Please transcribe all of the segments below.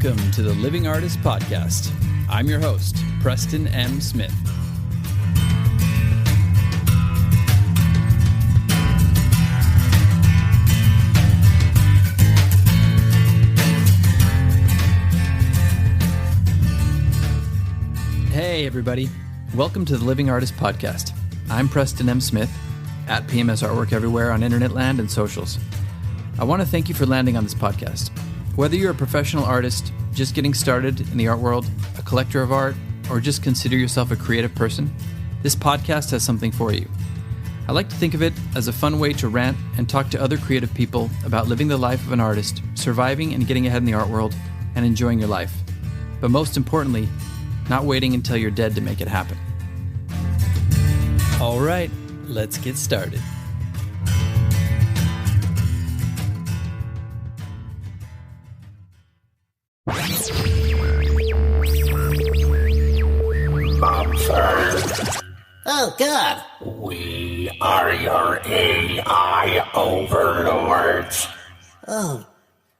Welcome to the Living Artist Podcast. I'm your host, Preston M. Smith. Hey, everybody. Welcome to the Living Artist Podcast. I'm Preston M. Smith, at PMS Artwork everywhere on internet land and socials. I want to thank you for landing on this podcast. Whether you're a professional artist, just getting started in the art world, a collector of art, or just consider yourself a creative person, this podcast has something for you. I like to think of it as a fun way to rant and talk to other creative people about living the life of an artist, surviving and getting ahead in the art world, and enjoying your life. But most importantly, not waiting until you're dead to make it happen. All right, let's get started. Oh, God. We are your AI overlords. Oh,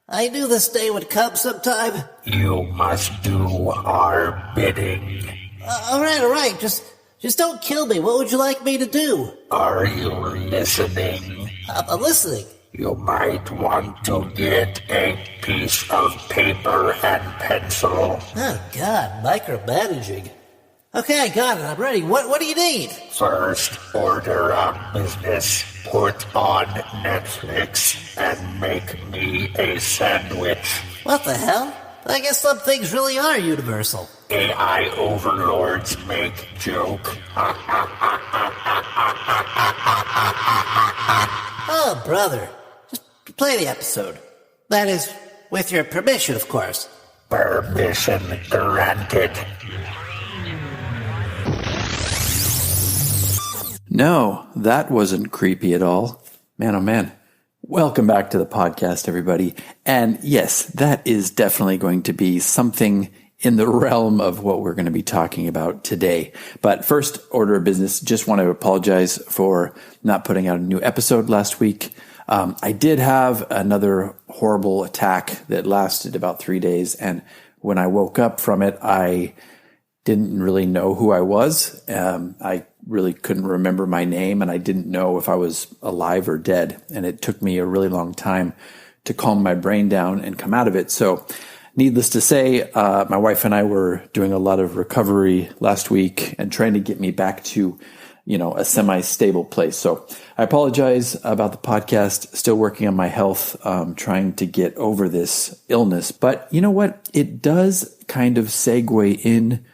I knew this day would come sometime. You must do our bidding. All right. Just don't kill me. What would you like me to do? Are you listening? I'm listening. You might want to get a piece of paper and pencil. Oh, God, micromanaging. Okay, I got it. I'm ready. What do you need? First order of business. Put on Netflix and make me a sandwich. What the hell? I guess some things really are universal. AI overlords make joke. Oh, brother. Just play the episode. That is, with your permission, of course. Permission granted. No, that wasn't creepy at all. Man, oh man. Welcome back to the podcast, everybody. And yes, that is definitely going to be something in the realm of what we're going to be talking about today. But first order of business, just want to apologize for not putting out a new episode last week. I did have another horrible attack that lasted about 3 days. And when I woke up from it, I didn't really know who I was. I really couldn't remember my name, and I didn't know if I was alive or dead. And it took me a really long time to calm my brain down and come out of it. So needless to say, my wife and I were doing a lot of recovery last week and trying to get me back to, a semi-stable place. So I apologize about the podcast, still working on my health, trying to get over this illness. But you know what? It does kind of segue in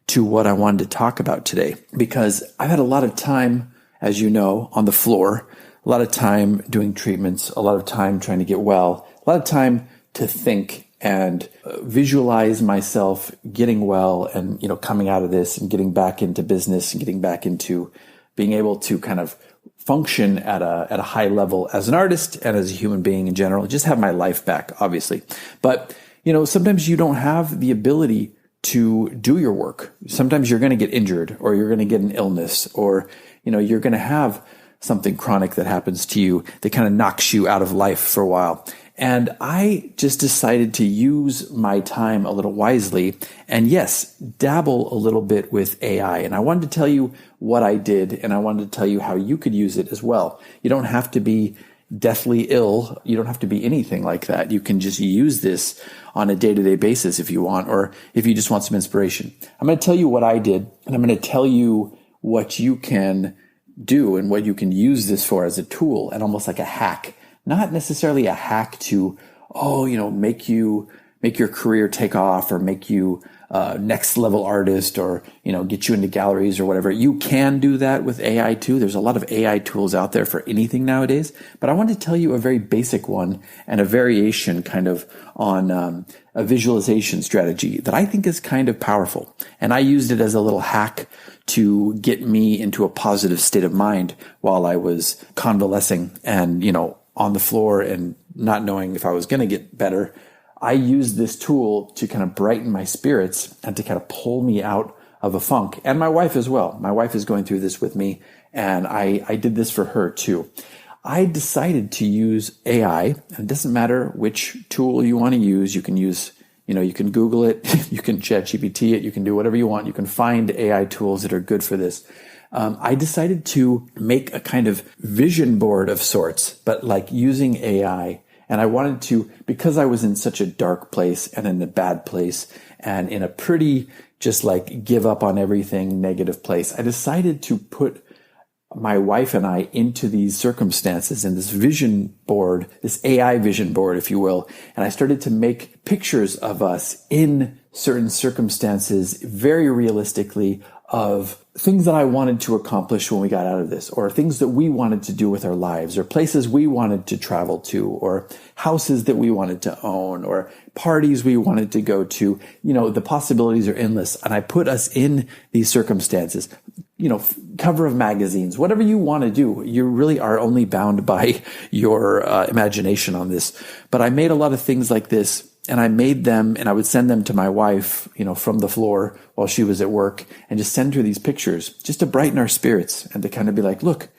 to what I wanted to talk about today, because I've had a lot of time, as you know, on the floor, a lot of time doing treatments, a lot of time trying to get well, a lot of time to think and visualize myself getting well and, coming out of this and getting back into business and getting back into being able to kind of function at a high level as an artist and as a human being in general, just have my life back, obviously. But, sometimes you don't have the ability to do your work. Sometimes you're going to get injured, or you're going to get an illness, or, you're going to have something chronic that happens to you that kind of knocks you out of life for a while. And I just decided to use my time a little wisely and yes, dabble a little bit with AI. And I wanted to tell you what I did, and I wanted to tell you how you could use it as well. You don't have to be deathly ill. You don't have to be anything like that. You can just use this on a day-to-day basis if you want, or if you just want some inspiration. I'm going to tell you what I did, and I'm going to tell you what you can do and what you can use this for as a tool and almost like a hack. Not necessarily a hack to, make your career take off or make you next level artist or, get you into galleries or whatever. You can do that with AI too. There's a lot of AI tools out there for anything nowadays, but I want to tell you a very basic one and a variation kind of on a visualization strategy that I think is kind of powerful. And I used it as a little hack to get me into a positive state of mind while I was convalescing and, on the floor and not knowing if I was going to get better. I used this tool to kind of brighten my spirits and to kind of pull me out of a funk. And my wife as well. My wife is going through this with me, and I did this for her too. I decided to use AI, and it doesn't matter which tool you want to use. You can use You can Google it, you can ChatGPT it, you can do whatever you want. You can find AI tools that are good for this. I decided to make a kind of vision board of sorts, but like using AI. And I wanted to, because I was in such a dark place and in a bad place and in a pretty just like give up on everything negative place, I decided to put my wife and I into these circumstances in this vision board, this AI vision board, if you will. And I started to make pictures of us in certain circumstances very realistically of things that I wanted to accomplish when we got out of this, or things that we wanted to do with our lives, or places we wanted to travel to, or houses that we wanted to own, or parties we wanted to go to. The possibilities are endless. And I put us in these circumstances, cover of magazines, whatever you want to do. You really are only bound by your imagination on this. But I made a lot of things like this. And I made them, and I would send them to my wife, from the floor while she was at work, and just send her these pictures just to brighten our spirits and to kind of be like, look,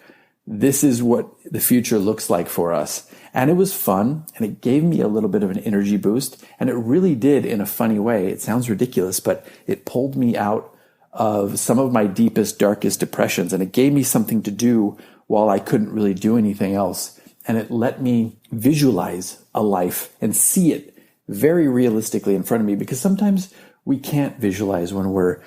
this is what the future looks like for us. And it was fun, and it gave me a little bit of an energy boost, and it really did in a funny way. It sounds ridiculous, but it pulled me out of some of my deepest, darkest depressions, and it gave me something to do while I couldn't really do anything else. And it let me visualize a life and see it very realistically in front of me, because sometimes we can't visualize when we're,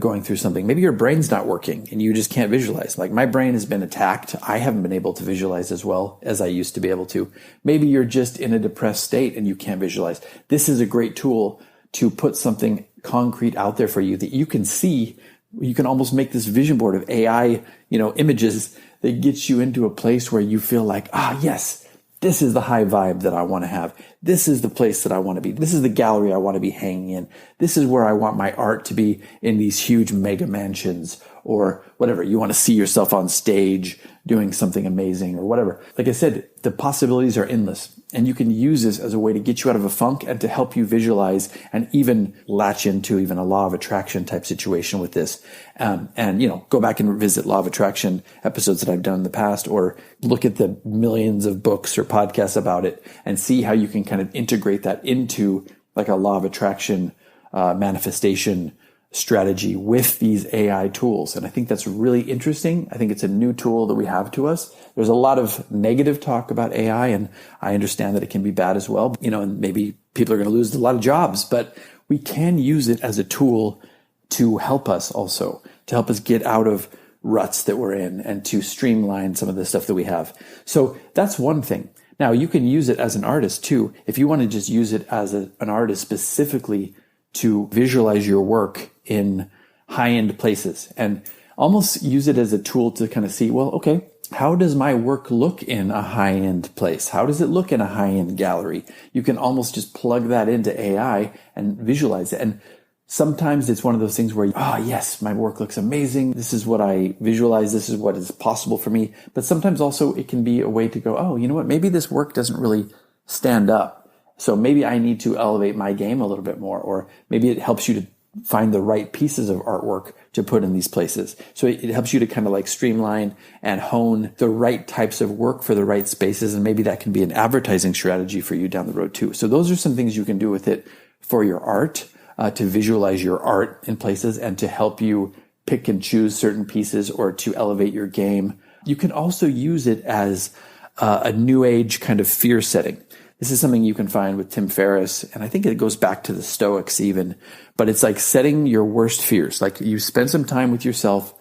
going through something. Maybe your brain's not working and you just can't visualize. Like my brain has been attacked. I haven't been able to visualize as well as I used to be able to. Maybe you're just in a depressed state and you can't visualize. This is a great tool to put something concrete out there for you that you can see. You can almost make this vision board of AI, images that gets you into a place where you feel like, yes, this is the high vibe that I want to have. This is the place that I want to be. This is the gallery I want to be hanging in. This is where I want my art to be, in these huge mega mansions, or whatever. You want to see yourself on stage doing something amazing or whatever. Like I said, the possibilities are endless, and you can use this as a way to get you out of a funk and to help you visualize and even latch into even a law of attraction type situation with this. Go back and revisit law of attraction episodes that I've done in the past, or look at the millions of books or podcasts about it and see how you can kind of integrate that into like a law of attraction manifestation strategy with these AI tools. And I think that's really interesting. I think it's a new tool that we have to us. There's a lot of negative talk about AI, and I understand that it can be bad as well. And maybe people are going to lose a lot of jobs, but we can use it as a tool to help us also, to help us get out of ruts that we're in and to streamline some of the stuff that we have. So that's one thing. Now you can use it as an artist too. If you want to just use it as an artist specifically to visualize your work in high-end places, and almost use it as a tool to kind of see, well, okay, how does my work look in a high-end place? How does it look in a high-end gallery? You can almost just plug that into AI and visualize it. And sometimes it's one of those things where, yes, my work looks amazing. This is what I visualize. This is what is possible for me. But sometimes also it can be a way to go, you know what? Maybe this work doesn't really stand up. So maybe I need to elevate my game a little bit more, or maybe it helps you to find the right pieces of artwork to put in these places. So it helps you to kind of like streamline and hone the right types of work for the right spaces. And maybe that can be an advertising strategy for you down the road too. So those are some things you can do with it for your art, to visualize your art in places and to help you pick and choose certain pieces or to elevate your game. You can also use it as a new age kind of fear setting. This is something you can find with Tim Ferriss, and I think it goes back to the Stoics even, but it's like setting your worst fears. Like you spend some time with yourself,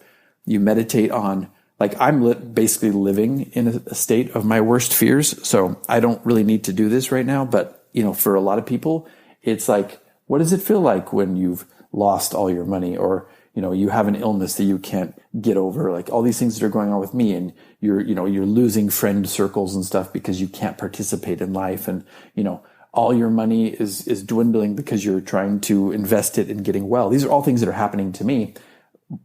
you meditate on, like I'm basically living in a state of my worst fears, so I don't really need to do this right now, but for a lot of people, it's like, what does it feel like when you've lost all your money, or you have an illness that you can't get over, like all these things that are going on with me, and you're losing friend circles and stuff because you can't participate in life, and all your money is dwindling because you're trying to invest it in getting well. These are all things that are happening to me,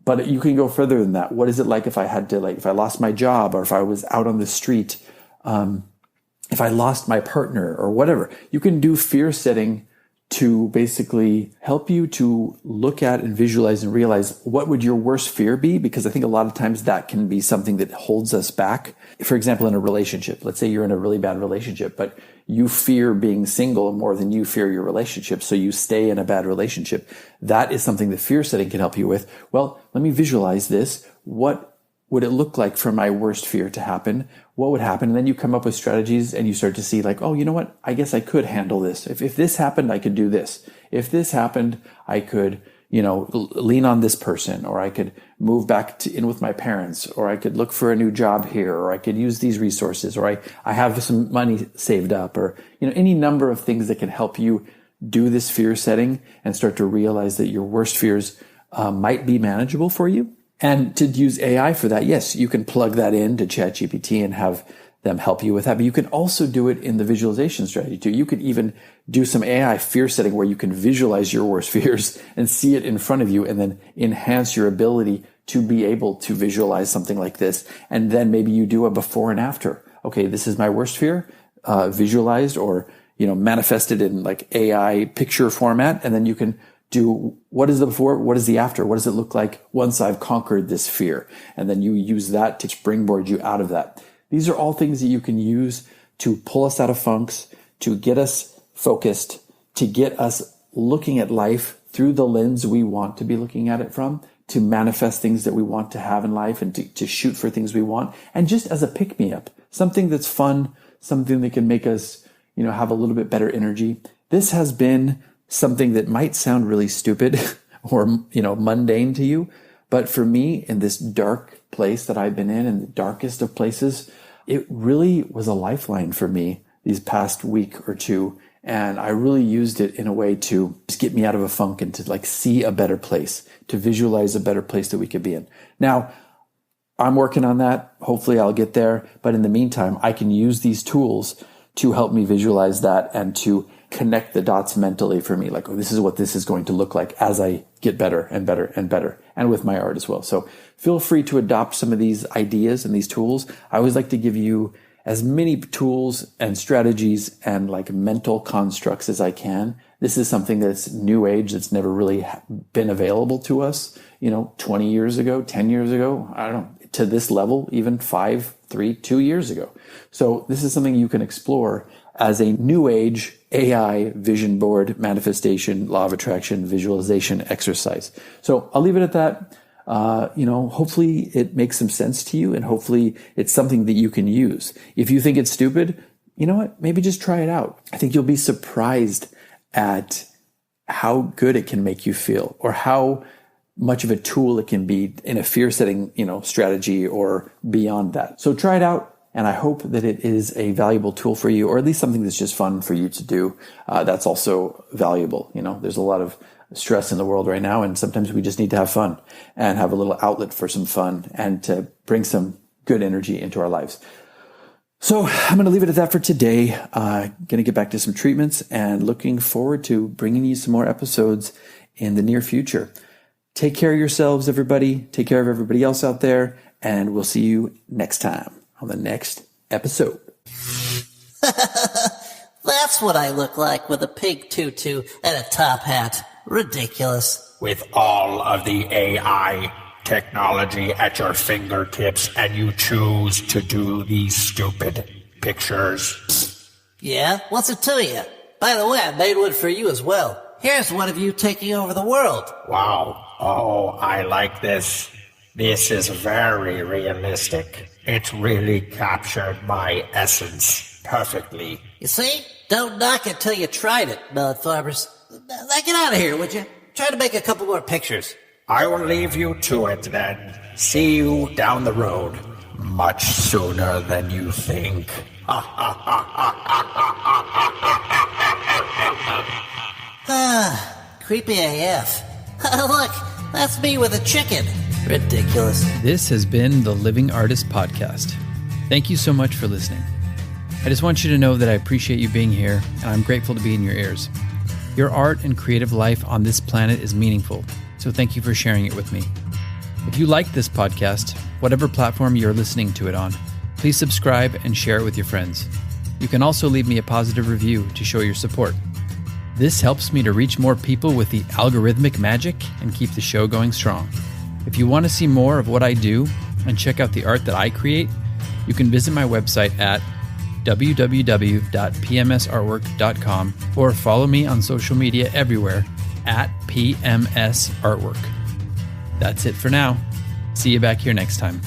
but you can go further than that. What is it like if I had to, if I lost my job, or if I was out on the street, if I lost my partner or whatever? You can do fear setting to basically help you to look at and visualize and realize what would your worst fear be? Because I think a lot of times that can be something that holds us back. For example, in a relationship, let's say you're in a really bad relationship, but you fear being single more than you fear your relationship. So you stay in a bad relationship. That is something that fear setting can help you with. Well, let me visualize this. What would it look like for my worst fear to happen? What would happen? And then you come up with strategies and you start to see like, oh, you know what? I guess I could handle this. If this happened, I could do this. If this happened, I could, lean on this person, or I could move back in with my parents, or I could look for a new job here, or I could use these resources, or I have some money saved up, or, any number of things that can help you do this fear setting and start to realize that your worst fears might be manageable for you. And to use AI for that, yes, you can plug that into ChatGPT and have them help you with that. But you can also do it in the visualization strategy too. You could even do some AI fear setting where you can visualize your worst fears and see it in front of you and then enhance your ability to be able to visualize something like this. And then maybe you do a before and after. Okay, this is my worst fear, visualized or, manifested in like AI picture format. And then you can do what is the before, what is the after, what does it look like once I've conquered this fear? And then you use that to springboard you out of that. These are all things that you can use to pull us out of funks, to get us focused, to get us looking at life through the lens we want to be looking at it from, to manifest things that we want to have in life and to shoot for things we want. And just as a pick-me-up, something that's fun, something that can make us, have a little bit better energy. This has been something that might sound really stupid or, mundane to you. But for me, in this dark place that I've been in the darkest of places, it really was a lifeline for me these past week or two. And I really used it in a way to just get me out of a funk and to like see a better place, to visualize a better place that we could be in. Now, I'm working on that. Hopefully I'll get there. But in the meantime, I can use these tools to help me visualize that and to connect the dots mentally for me. Like, oh, this is what this is going to look like as I get better and better and better, and with my art as well. So feel free to adopt some of these ideas and these tools. I always like to give you as many tools and strategies and like mental constructs as I can. This is something that's new age, that's never really been available to us, 20 years ago, 10 years ago, I don't know, to this level, even 2 years ago. So this is something you can explore as a new age AI vision board manifestation, law of attraction, visualization exercise. So I'll leave it at that. Hopefully it makes some sense to you, and hopefully it's something that you can use. If you think it's stupid, you know what? Maybe just try it out. I think you'll be surprised at how good it can make you feel, or how much of a tool it can be in a fear setting, strategy or beyond that. So try it out. And I hope that it is a valuable tool for you, or at least something that's just fun for you to do. That's also valuable. There's a lot of stress in the world right now, and sometimes we just need to have fun and have a little outlet for some fun and to bring some good energy into our lives. So I'm going to leave it at that for today. Going to get back to some treatments and looking forward to bringing you some more episodes in the near future. Take care of yourselves, everybody. Take care of everybody else out there, and we'll see you next time on the next episode. That's what I look like with a pink tutu and a top hat. Ridiculous. With all of the AI technology at your fingertips, and you choose to do these stupid pictures. Yeah? What's it to you? By the way, I made one for you as well. Here's one of you taking over the world. Wow. Oh, I like this. This is very realistic. It really captured my essence perfectly. You see? Don't knock it till you tried it, melon farmers. Now get out of here, would you? Try to make a couple more pictures. I will leave you to it then. See you down the road. Much sooner than you think. Creepy AF. Look, that's me with a chicken. Ridiculous. This has been the Living Artist Podcast. Thank you so much for listening. I just want you to know that I appreciate you being here, and I'm grateful to be in your ears. Your art and creative life on this planet is meaningful, so thank you for sharing it with me. If you like this podcast, whatever platform you're listening to it on, please subscribe and share it with your friends. You can also leave me a positive review to show your support. This helps me to reach more people with the algorithmic magic and keep the show going strong. If you want to see more of what I do and check out the art that I create, you can visit my website at www.pmsartwork.com or follow me on social media everywhere at PMS Artwork. That's it for now. See you back here next time.